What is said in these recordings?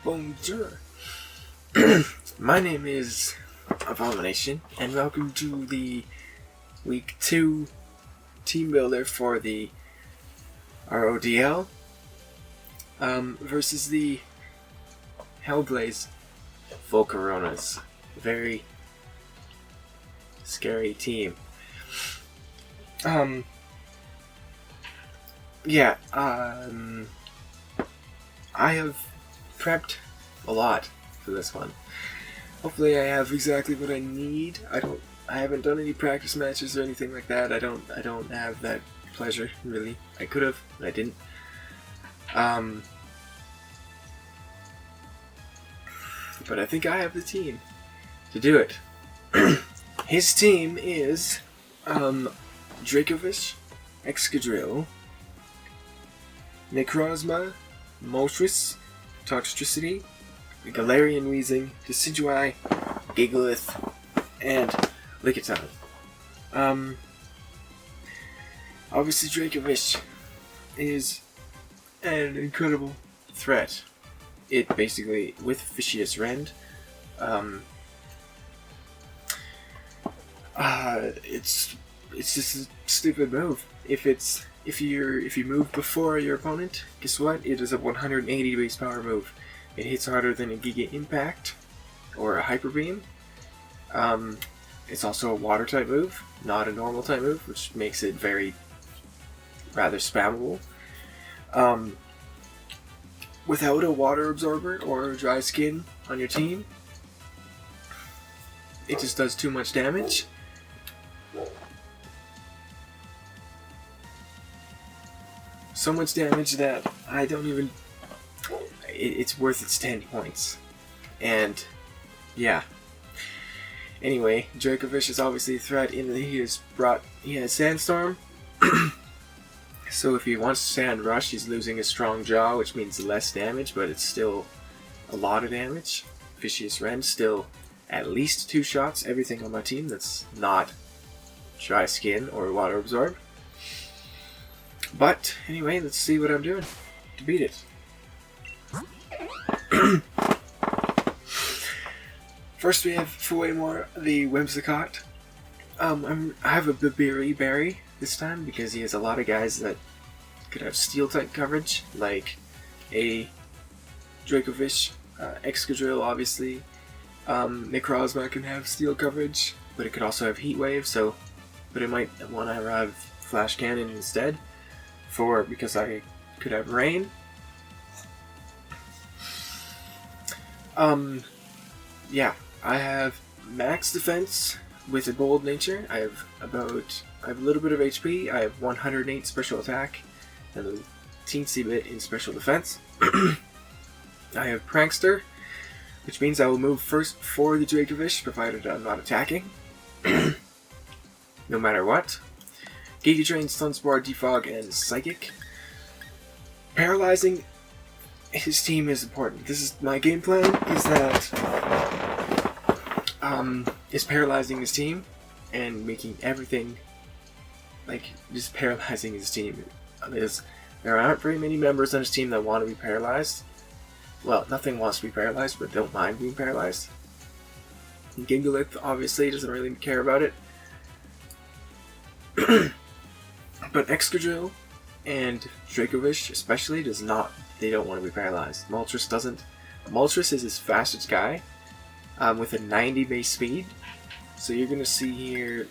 Bonjour. My name is Abomination, and welcome to the Week 2 Teambuilder for the RoDL versus the Hellblaze Volcaronas. Very scary team. I have prepped a lot for this one. Hopefully I have exactly what I need. I haven't done any practice matches or anything like that. I don't have that pleasure, really. I could have, but I didn't. But I think I have the team to do it. His team is Dracovish, Excadrill, Necrozma, Moltres, Toxtricity, Galarian Weezing, Decidueye, Gigalith, and Lickitung. Obviously Dracovish is an incredible threat. It basically, with Vicious Rend, it's just a stupid move. If you move before your opponent, guess what? It is a 180 base power move. It hits harder than a Giga Impact or a Hyper Beam. It's also a water type move, not a normal type move, which makes it rather spammable. Without a water absorber or dry skin on your team, it just does too much damage. So much damage that it's worth its 10 points. And, yeah. Anyway, Dracovish is obviously a threat in that he has Sandstorm. So if he wants to Sand Rush, he's losing a strong jaw, which means less damage, but it's still a lot of damage. Vicious Rend, still at least 2 shots. Everything on my team that's not Dry Skin or Water Absorb. But, anyway, let's see what I'm doing to beat it. First we have Fuemore, the Whimsicott. I have a Babiri Berry this time because he has a lot of guys that could have Steel-type coverage, like a Dracovish, Excadrill, obviously. Necrozma can have Steel coverage, but it could also have Heat Wave, but it might want to have Flash Cannon instead. Because I could have Rain. Yeah, I have max defense with a bold nature. I have a little bit of HP. I have 108 special attack and a teensy bit in special defense. I have Prankster, which means I will move first for the Dracovish, provided I'm not attacking. No matter what. Giga Drain, Sunspore, Defog, and Psychic. Paralyzing his team is important. This is my game plan, is paralyzing his team and making everything, just paralyzing his team. There aren't very many members on his team that want to be paralyzed. Well, nothing wants to be paralyzed, but don't mind being paralyzed. Gigalith obviously doesn't really care about it. But Excadrill and Dracovish especially they don't want to be paralyzed. Moltres doesn't. Moltres is his fastest guy with a 90 base speed. So you're going to see here,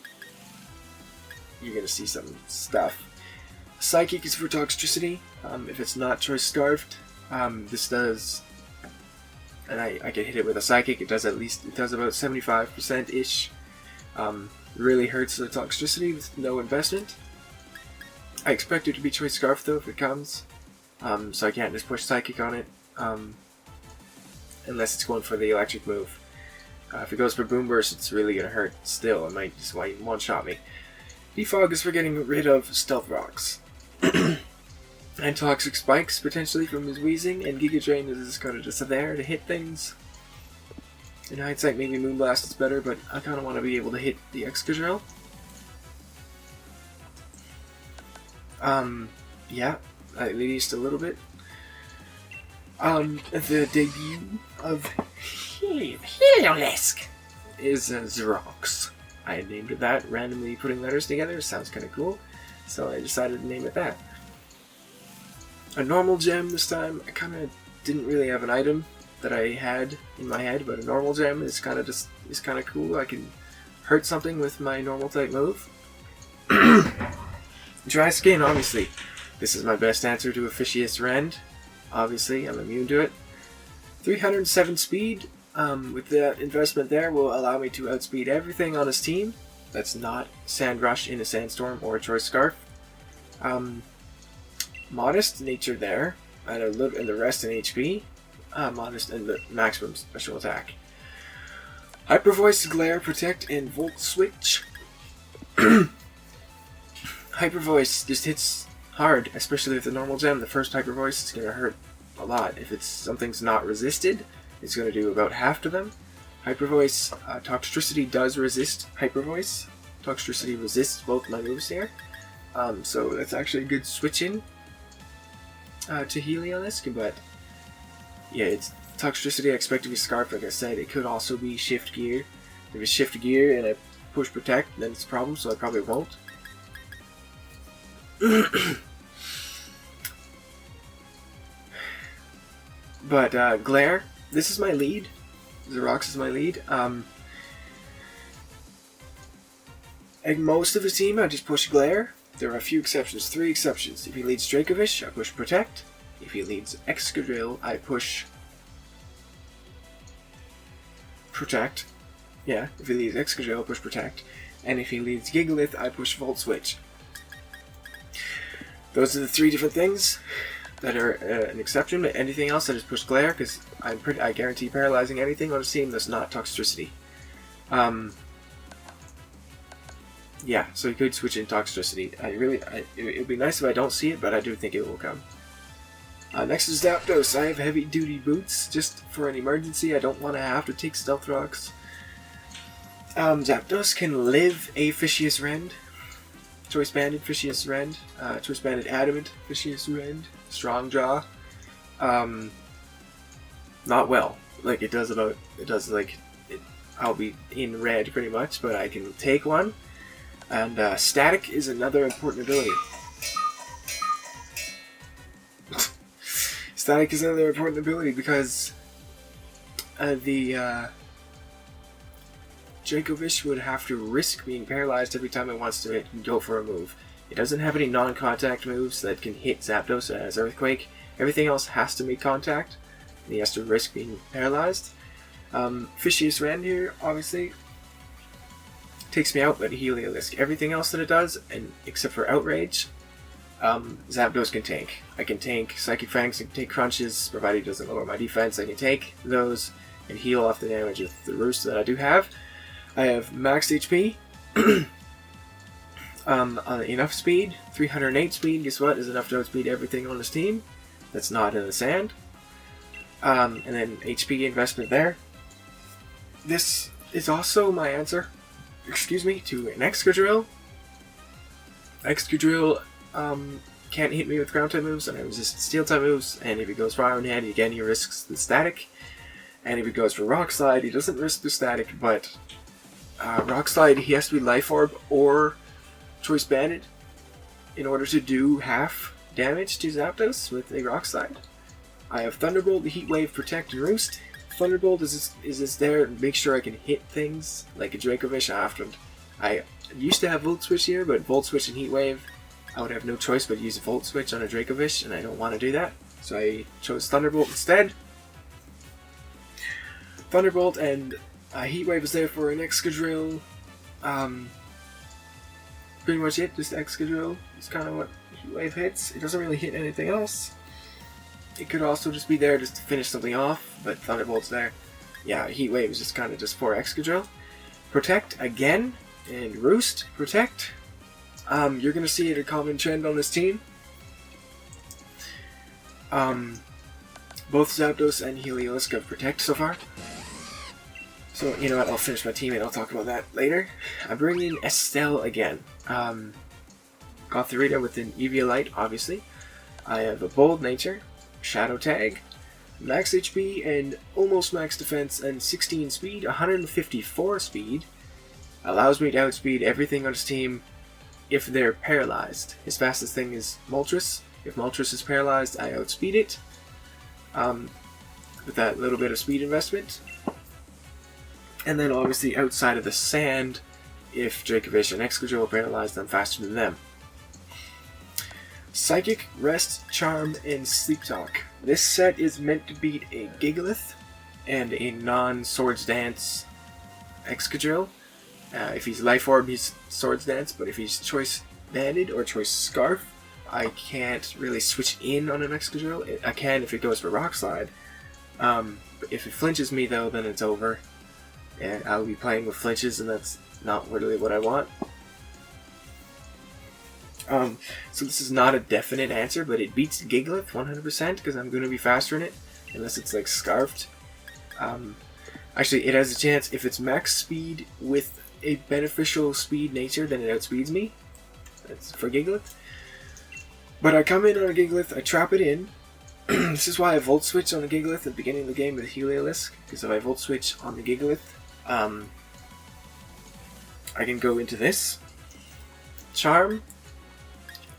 some stuff. Psychic is for Toxtricity. If it's not Choice Scarfed, this does, and I can hit it with a Psychic, it does about 75%-ish. Really hurts the Toxtricity with no investment. I expect it to be Choice Scarf though if it comes, so I can't just push Psychic on it, unless it's going for the electric move. If it goes for Boom Burst, it's really going to hurt still. It might just one-shot me. Defog is for getting rid of Stealth Rocks. And Toxic Spikes, potentially, from his Weezing, and Giga Drain is kind of just there to hit things. In hindsight, maybe Moonblast is better, but I kind of want to be able to hit the Excadrill. Yeah, at least a little bit. The debut of Heliolisk is Xerox. I named it that, randomly putting letters together. Sounds kind of cool, so I decided to name it that. A normal gem this time. I kind of didn't really have an item that I had in my head, but a normal gem is kind of cool. I can hurt something with my normal type move. Dry skin, obviously. This is my best answer to Officious Rend. Obviously, I'm immune to it. 307 speed. With that investment there will allow me to outspeed everything on his team. That's not Sand Rush in a Sandstorm or a Choice Scarf. Modest nature there, and the rest in HP. Modest and the maximum special attack. Hyper Voice, Glare, Protect, and Volt Switch. Hyper Voice just hits hard, especially with the normal gem. The first Hyper Voice is going to hurt a lot. If something's not resisted, it's going to do about half to them. Hyper Voice, Toxtricity does resist Hyper Voice. Toxtricity resists both my moves here. So that's actually a good switch in to Heliolisk, but yeah, it's Toxtricity. I expect to be Scarf, like I said. It could also be Shift Gear. If it's Shift Gear and I push Protect, then it's a problem, so I probably won't. But Glare, this is my lead. Xerox is my lead. And most of the team, I just push Glare. There are a few exceptions, 3 exceptions. If he leads Dracovish, I push Protect. If he leads Excadrill, I push Protect. Yeah, if he leads Excadrill, I push Protect. And if he leads Gigalith, I push Volt Switch. Those are the 3 different things that are an exception. But anything else, I just push Glare, because I guarantee paralyzing anything on a team that's not Toxtricity. Yeah, so you could switch in Toxtricity. It would be nice if I don't see it, but I do think it will come. Next is Zapdos. I have heavy duty boots, just for an emergency. I don't want to have to take Stealth Rocks. Zapdos can live a Officious Rend. Choice Banded Officious Rend. Choice Banded Adamant Officious Rend. Strong Jaw. Not well. Like it does I'll be in red pretty much, but I can take one. And Static is another important ability. Static is another important ability because the Dracovish would have to risk being paralyzed every time it wants to go for a move. It doesn't have any non-contact moves that can hit Zapdos as Earthquake. Everything else has to make contact, and he has to risk being paralyzed. Officious Rend here, obviously, takes me out, but Heliolisk. Everything else that it does, and except for Outrage, Zapdos can tank. I can tank Psychic Fangs, I can take Crunches, provided he doesn't lower my defense. I can take those and heal off the damage with the Roost that I do have. I have max HP, enough speed, 308 speed, guess what, is enough to outspeed everything on this team that's not in the sand. And then HP investment there. This is also my answer, to an Excadrill. Excadrill can't hit me with ground type moves, and I resist steel type moves, and if he goes for Iron Hand, again he risks the static. And if he goes for Rock Slide, he doesn't risk the static, but Rock Slide, he has to be Life Orb or Choice Banded in order to do half damage to Zapdos with a Rock Slide. I have Thunderbolt, Heat Wave, Protect, and Roost. Thunderbolt is there to make sure I can hit things like a Dracovish after. I used to have Volt Switch here, but Volt Switch and Heat Wave, I would have no choice but use Volt Switch on a Dracovish, and I don't want to do that. So I chose Thunderbolt instead. Thunderbolt and Heat Wave is there for an Excadrill. Pretty much it, just Excadrill. It's kind of what Heat Wave hits. It doesn't really hit anything else. It could also just be there just to finish something off, but Thunderbolt's there. Yeah, Heat Wave is just kind of just for Excadrill. Protect again, and Roost, Protect. You're going to see it a common trend on this team. Both Zapdos and Heliolisk have Protect so far. So, you know what, I'll finish my team and I'll talk about that later. I'm bringing Estelle again. Gothorita with an Eviolite, obviously. I have a Bold Nature, Shadow Tag, max HP and almost max defense and 16 speed, 154 speed. Allows me to outspeed everything on his team if they're paralyzed. His fastest thing is Moltres. If Moltres is paralyzed, I outspeed it with that little bit of speed investment. And then obviously outside of the sand, if Dracovish and Excadrill are paralyzed, I'm faster than them. Psychic, Rest, Charm, and Sleep Talk. This set is meant to beat a Gigalith and a non-Swords Dance Excadrill. If he's Life Orb, he's Swords Dance, but if he's Choice Banded or Choice Scarf, I can't really switch in on an Excadrill. I can if it goes for Rock Slide. If it flinches me though, then it's over. And I'll be playing with flinches, and that's not really what I want. So this is not a definite answer, but it beats Gigalith 100% because I'm going to be faster in it, unless it's like Scarfed. Actually, it has a chance, if it's max speed with a beneficial speed nature, then it outspeeds me. That's for Gigalith. But I come in on a Gigalith, I trap it in. This is why I Volt Switch on the Gigalith at the beginning of the game with Heliolisk, because if I Volt Switch on the Gigalith, I can go into this. Charm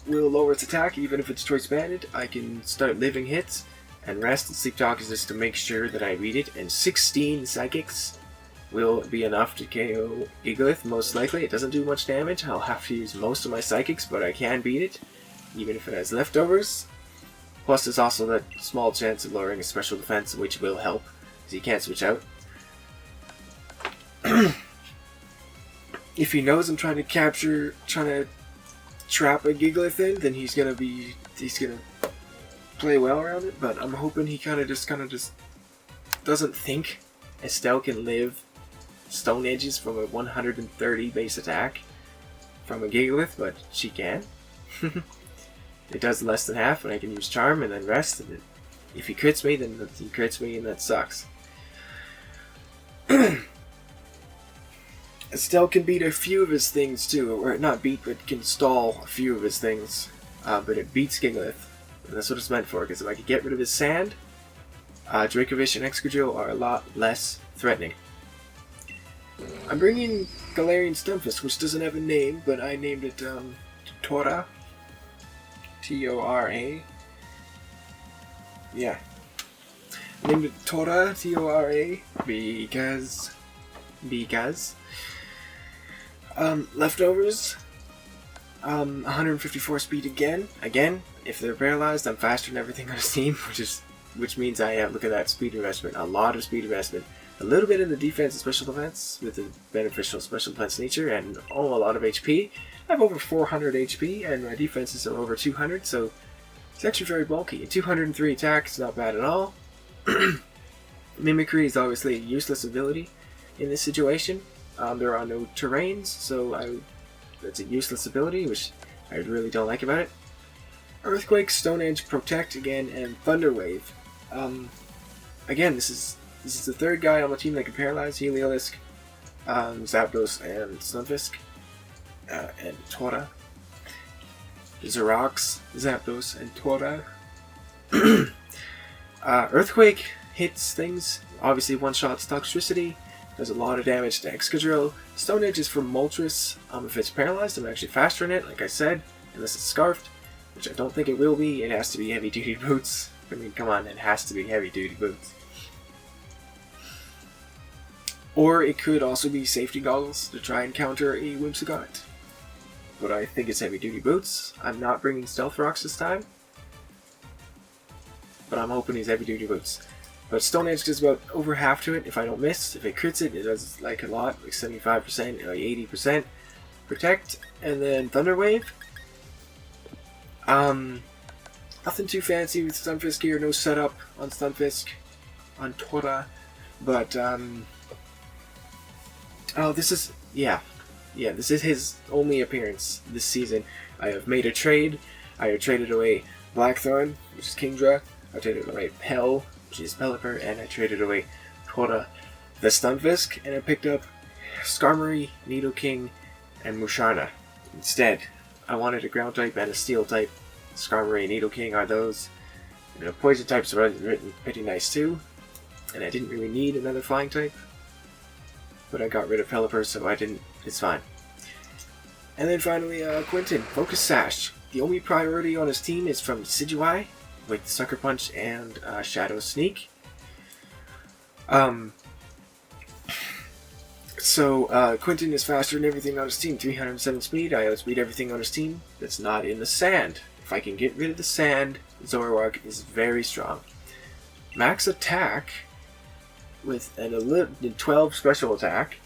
will lower its attack even if it's Choice Banded. I can start living hits, and Rest and Sleep Talk is just to make sure that I beat it. And 16 Psychics will be enough to KO Gigalith, most likely. It doesn't do much damage. I'll have to use most of my Psychics, but I can beat it, even if it has leftovers. Plus there's also that small chance of lowering a special defense, which will help, because he can't switch out. If he knows I'm trying to trap a Gigalith in, then he's gonna play well around it. But I'm hoping he kind of just doesn't think Estelle can live Stone Edges from a 130 base attack from a Gigalith, but she can. It does less than half, and I can use Charm and then Rest. And if he crits me, then he crits me, and that sucks. Estelle can beat a few of his things too, or not beat, but can stall a few of his things. But it beats Gigalith, and that's what it's meant for, because if I could get rid of his sand, Dracovish and Excadrill are a lot less threatening. I'm bringing Galarian Stunfisk, which doesn't have a name, but I named it Tora. T-O-R-A. Yeah. I named it Tora, T-O-R-A, because... leftovers. 154 speed again. Again, if they're paralyzed, I'm faster than everything on his team, which means I have, look at that, speed investment. A lot of speed investment. A little bit in the defense and special defense with a beneficial special defense nature, and a lot of HP. I have over 400 HP, and my defenses are over 200, so it's actually very bulky. 203 attack is not bad at all. Mimicry is obviously a useless ability in this situation. There are no terrains, so that's a useless ability, which I really don't like about it. Earthquake, Stone Edge, Protect again, and Thunder Wave. Again, this is the third guy on the team that can paralyze: Heliolisk, Zapdos, and Stunfisk, and Tora. Xerox, Zapdos, and Tora. Earthquake hits things. Obviously, one-shots Toxtricity. Does a lot of damage to Excadrill. Stone Edge is for Moltres. If it's paralyzed, I'm actually faster in it, like I said, unless it's Scarfed, which I don't think it will be. It has to be heavy-duty boots. I mean, come on, it has to be heavy-duty boots. Or it could also be safety goggles to try and counter a Whimsicott. But I think it's heavy-duty boots. I'm not bringing Stealth Rocks this time, but I'm hoping he's heavy-duty boots. But Stone Edge does about over half to it if I don't miss. If it crits it, it does like a lot, like 75%, like 80%. Protect, and then Thunder Wave. Nothing too fancy with Stunfisk here, no setup on Stunfisk, on Tora, but this is his only appearance this season. I have made a trade. I have traded away Blackthorn, which is Kingdra. I traded away Pell, which is Pelipper, and I traded away Tora, the Stunfisk, and I picked up Skarmory, Nidoking, and Musharna instead. I wanted a ground type and a steel type. Skarmory and Nidoking are those, Poison types are written pretty nice too, and I didn't really need another flying type, but I got rid of Pelipper, so I didn't. It's fine. And then finally, Quentin, Focus Sash. The only priority on his team is from Decidueye, with Sucker Punch and Shadow Sneak. So Quentin is faster than everything on his team, 307 speed. I outspeed everything on his team that's not in the sand. If I can get rid of the sand, Zoroark is very strong. Max attack with an 12 special attack,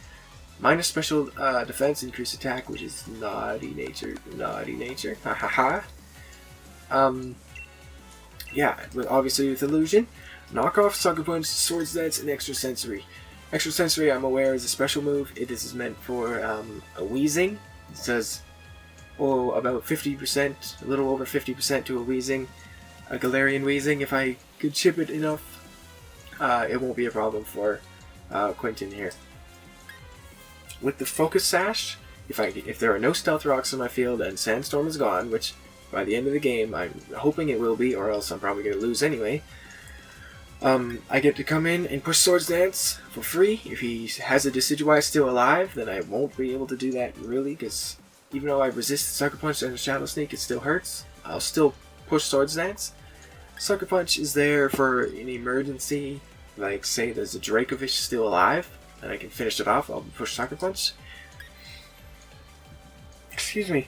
minus special defense, increase attack, which is naughty nature, ha ha ha. Yeah, obviously with illusion, knockoff, Sucker Punch, Swords Dance, and Extra Sensory. Extra Sensory, I'm aware, is a special move. This is meant for a Weezing. It says, about 50%, a little over 50% to a Weezing, a Galarian Weezing. If I could chip it enough, it won't be a problem for Quentin here. With the Focus Sash, if there are no Stealth Rocks in my field and Sandstorm is gone, which by the end of the game I'm hoping it will be, or else I'm probably going to lose anyway, I get to come in and push Swords Dance for free. If he has a Decidueye still alive, then I won't be able to do that really, because even though I resist the Sucker Punch and the Shadow Sneak, it still hurts. I'll still push Swords Dance. Sucker Punch is there for an emergency, like say there's a Dracovish still alive, and I can finish it off. I'll push Sucker Punch. Excuse me.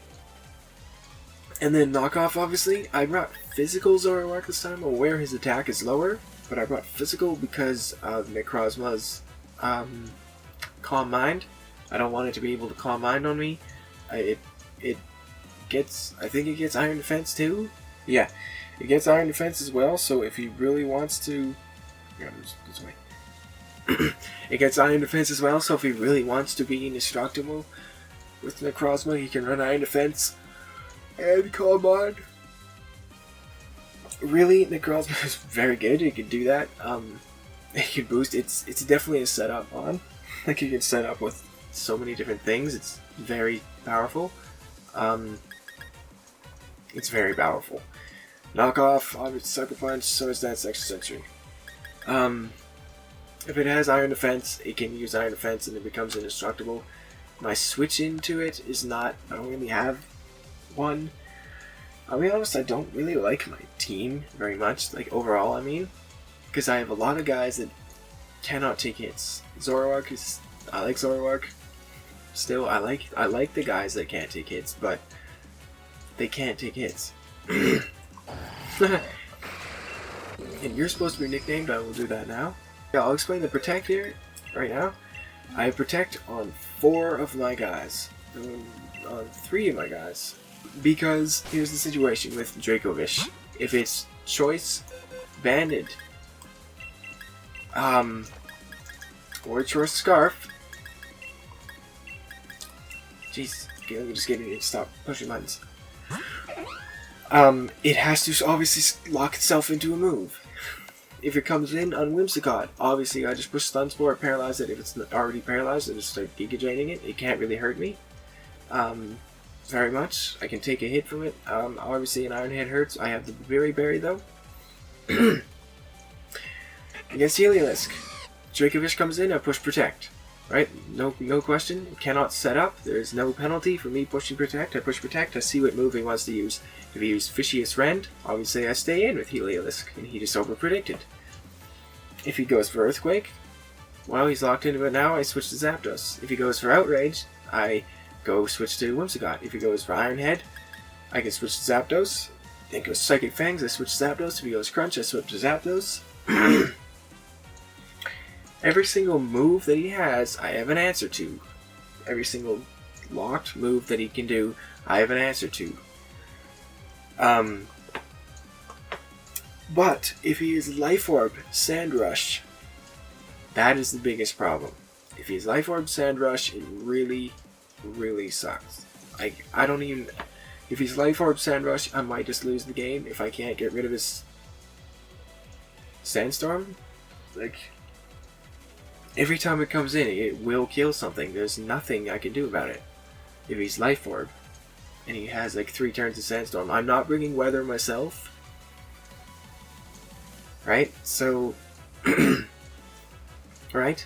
And then knockoff, obviously. I brought physical Zoroark this time. I'm aware his attack is lower, but I brought physical because of Necrozma's Calm Mind. I don't want it to be able to Calm Mind on me. I think it gets Iron Defense too. Yeah, it gets Iron Defense as well, so if he really wants to... Yeah, this way. It gets Iron Defense as well, so if he really wants to be indestructible with Necrozma, he can run Iron Defense and Calm Mind. Really, Necrozma is very good. It can do that. It can boost. It's definitely a setup on. Like, you can set up with so many different things. It's very powerful. It's very powerful. Knockoff, obviously Sucker Punch, Swords Dance, Extra Sensory. If it has Iron Defense, it can use Iron Defense and it becomes indestructible. My switch into it is not... I don't really have one. I'll be honest, I don't really like my team very much, like overall I mean, because I have a lot of guys that cannot take hits. Zoroark is... I like Zoroark. Still, I like the guys that can't take hits, but they can't take hits. And you're supposed to be nicknamed, I will do that now. Yeah, I'll explain the Protect here, right now. I have Protect on 4 of my guys. On 3 of my guys. Because here's the situation with Dracovish. If it's Choice Banded, or Choice Scarf. Jeez, I'm just getting it to stop pushing buttons. It has to obviously lock itself into a move. If it comes in on Whimsicott, obviously I just push Stun Spore, paralyze it. If it's already paralyzed, I just start Giga Draining it. It can't really hurt me. Very much. I can take a hit from it. Obviously an Iron Head hurts. I have the Berry though. Against Heliolisk, Dracovish comes in, I push Protect. Right? No question. It cannot set up. There is no penalty for me pushing Protect. I push Protect, I see what move he wants to use. If he used Fishious Rend, obviously I stay in with Heliolisk, and he just over-predicted. If he goes for Earthquake, well, he's locked into it now, I switch to Zapdos. If he goes for Outrage, I go switch to Whimsicott. If he goes for Iron Head, I can switch to Zapdos. Then goes Psychic Fangs, I switch to Zapdos. If he goes Crunch, I switch to Zapdos. Every single move that he has, I have an answer to. Every single locked move that he can do, I have an answer to. But if he is Life Orb, Sand Rush, that is the biggest problem. If he's Life Orb, Sand Rush, it really, really sucks. I don't even... If he's Life Orb, Sand Rush, I might just lose the game if I can't get rid of his Sandstorm. Like... Every time it comes in, it will kill something. There's nothing I can do about it. If he's Life Orb, and he has like 3 turns of Sandstorm. I'm not bringing Weather myself. right? So, right?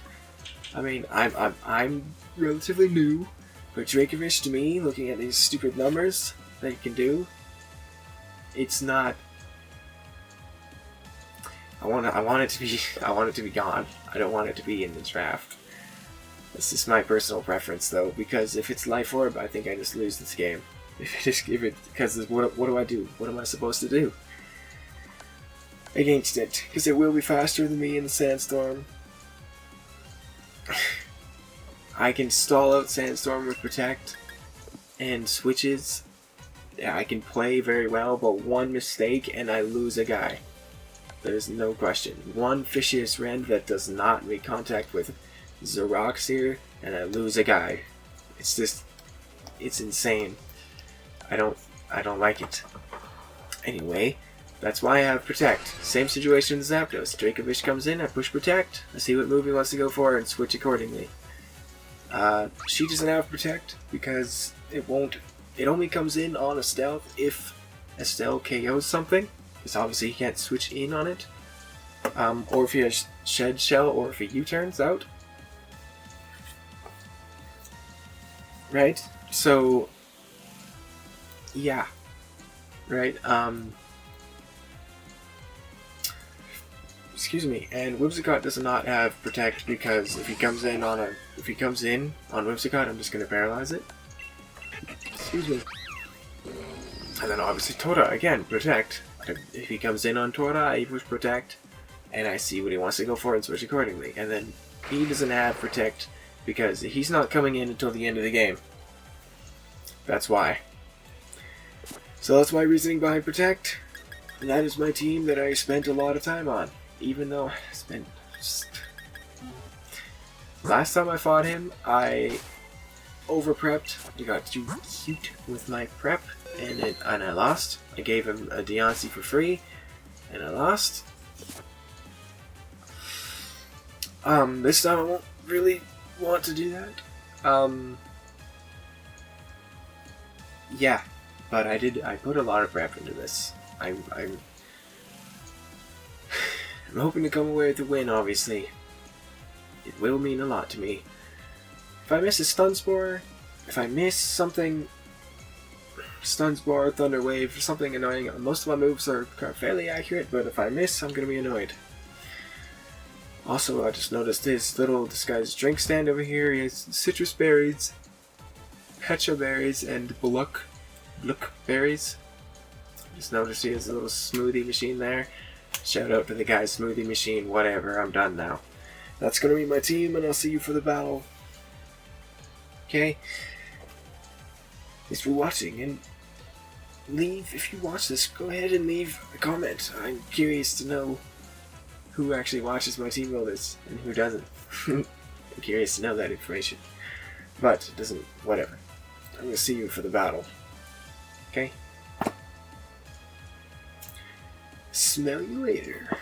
I mean, I'm relatively new, but Dracovish to me, looking at these stupid numbers that you can do, it's not. I want it to be gone. I don't want it to be in the draft. This is my personal preference, though, because if it's Life Orb, I think I just lose this game. Because what do I do? What am I supposed to do against it? Because it will be faster than me in the Sandstorm. I can stall out Sandstorm with Protect and switches. Yeah, I can play very well, but one mistake and I lose a guy. There's no question. One Fishious Rend that does not make contact with Xerox here, and I lose a guy. It's just, it's insane. I don't like it. Anyway, that's why I have Protect. Same situation as Zapdos. Dracovish comes in, I push Protect, I see what move he wants to go for, and switch accordingly. She doesn't have Protect because it only comes in on a Stealth if Estelle KOs something. Because obviously he can't switch in on it. Or if he has Shed Shell, or if he U-turns out. Right? So, yeah. Right, excuse me, and Whimsicott does not have Protect because if he comes in on Whimsicott, I'm just gonna paralyze it. Excuse me. And then obviously Tora, again, Protect. If he comes in on Tora, I push Protect, and I see what he wants to go for and switch accordingly. And then he doesn't have Protect because he's not coming in until the end of the game. That's why. So that's my reasoning behind Protect, and that is my team that I spent a lot of time on. Even though I spent... Last time I fought him, I over-prepped. I got too cute with my prep, and I lost. I gave him a Deontay for free, and I lost. This time I won't really want to do that. Yeah, but I put a lot of prep into this. I'm hoping to come away with a win, obviously. It will mean a lot to me. If I miss a Stun Spore, if I miss something, Stun Spore, Thunder Wave, something annoying, most of my moves are fairly accurate, but if I miss, I'm going to be annoyed. Also, I just noticed his little disguised drink stand over here. He has citrus berries, pecha berries, and Bluck berries. Just noticed he has a little smoothie machine there. Shout out to the guy, smoothie machine, whatever, I'm done now. That's gonna be my team, and I'll see you for the battle. Okay? Thanks for watching, and if you watch this, go ahead and leave a comment. I'm curious to know who actually watches my team builders, and who doesn't. I'm curious to know that information. But, it doesn't, whatever. I'm gonna see you for the battle. Okay? Smell you later.